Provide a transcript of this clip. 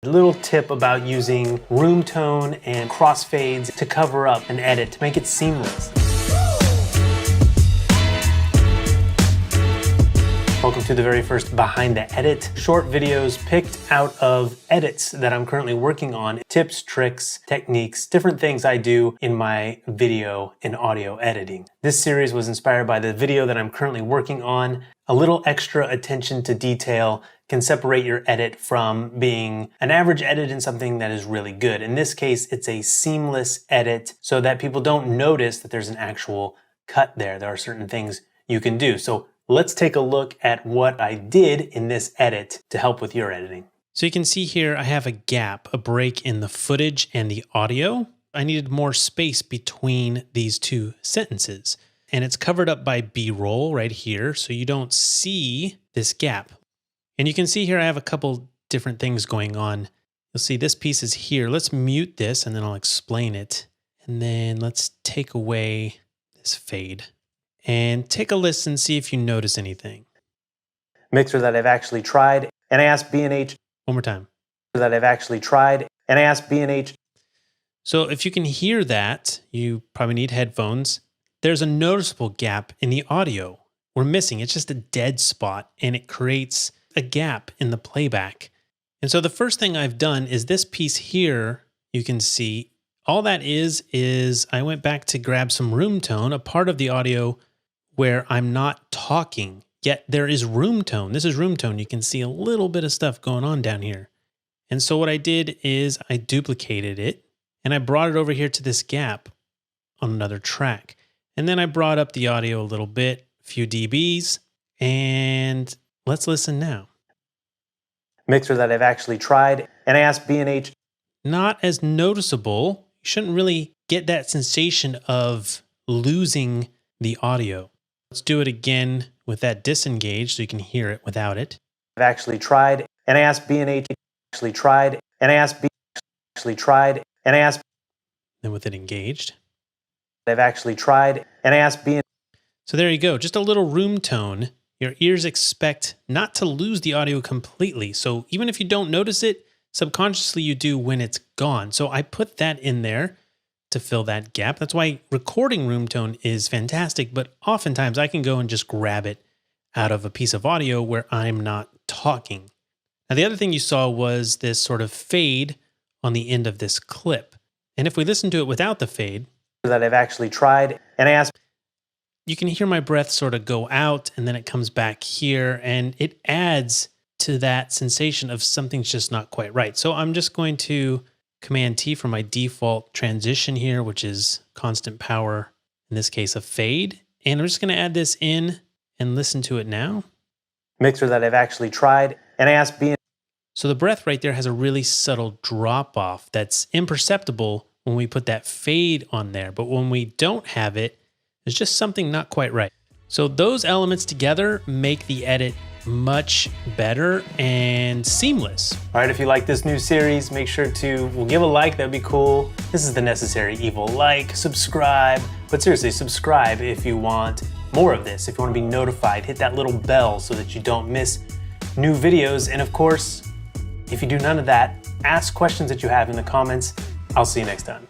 A little tip about using room tone and crossfades to cover up an edit to make it seamless. Welcome to the very first Behind the Edit. Short videos picked out of edits that I'm currently working on. Tips, tricks, techniques, different things I do in my video and audio editing. This series was inspired by the video that I'm currently working on. A little extra attention to detail can separate your edit from being an average edit in something that is really good. In this case, it's a seamless edit so that people don't notice that there's an actual cut there. There are certain things you can do. So let's take a look at what I did in this edit to help with your editing. So you can see here, I have a gap, a break in the footage and the audio. I needed more space between these two sentences. And it's covered up by B-roll right here, so you don't see this gap. And you can see here I have a couple different things going on. You'll see this piece is here. Let's mute this and then I'll explain it. And then let's take away this fade. And take a listen, see if you notice anything. Mixer that I've actually tried, and I asked B&H. One more time. That I've actually tried, and I asked B&H. So if you can hear that, you probably need headphones. There's a noticeable gap in the audio. We're missing, it's just a dead spot, and it creates a gap in the playback. And so the first thing I've done is this piece here, you can see, all that is I went back to grab some room tone, a part of the audio where I'm not talking, yet there is room tone. This is room tone. You can see a little bit of stuff going on down here. And so what I did is I duplicated it and I brought it over here to this gap on another track. And then I brought up the audio a little bit, a few dBs, and let's listen now. Mixer that I've actually tried, and I asked B&H. Not as noticeable. You shouldn't really get that sensation of losing the audio. Let's do it again with that disengaged so you can hear it without it. I've actually tried, and I asked B&H. Actually tried, and I asked B. Actually tried, and I asked. Then with it engaged. I've actually tried, and I asked B. So there you go, just a little room tone. Your ears expect not to lose the audio completely. So even if you don't notice it, subconsciously you do when it's gone. So I put that in there to fill that gap. That's why recording room tone is fantastic, but oftentimes I can go and just grab it out of a piece of audio where I'm not talking. Now the other thing you saw was this sort of fade on the end of this clip. And if we listen to it without the fade, that I've actually tried, and I asked, you can hear my breath sort of go out and then it comes back here and it adds to that sensation of something's just not quite right. So I'm just going to Command T for my default transition here, which is constant power, in this case a fade. And I'm just going to add this in and listen to it now. Mixer that I've actually tried, and I asked B. So the breath right there has a really subtle drop off that's imperceptible when we put that fade on there. But when we don't have it, there's just something not quite right. So those elements together make the edit much better and seamless. All right, if you like this new series, make sure to give a like, that'd be cool. This is the necessary evil. Like, subscribe, but seriously, subscribe if you want more of this. If you want to be notified, hit that little bell so that you don't miss new videos. And of course, if you do none of that, ask questions that you have in the comments. I'll see you next time.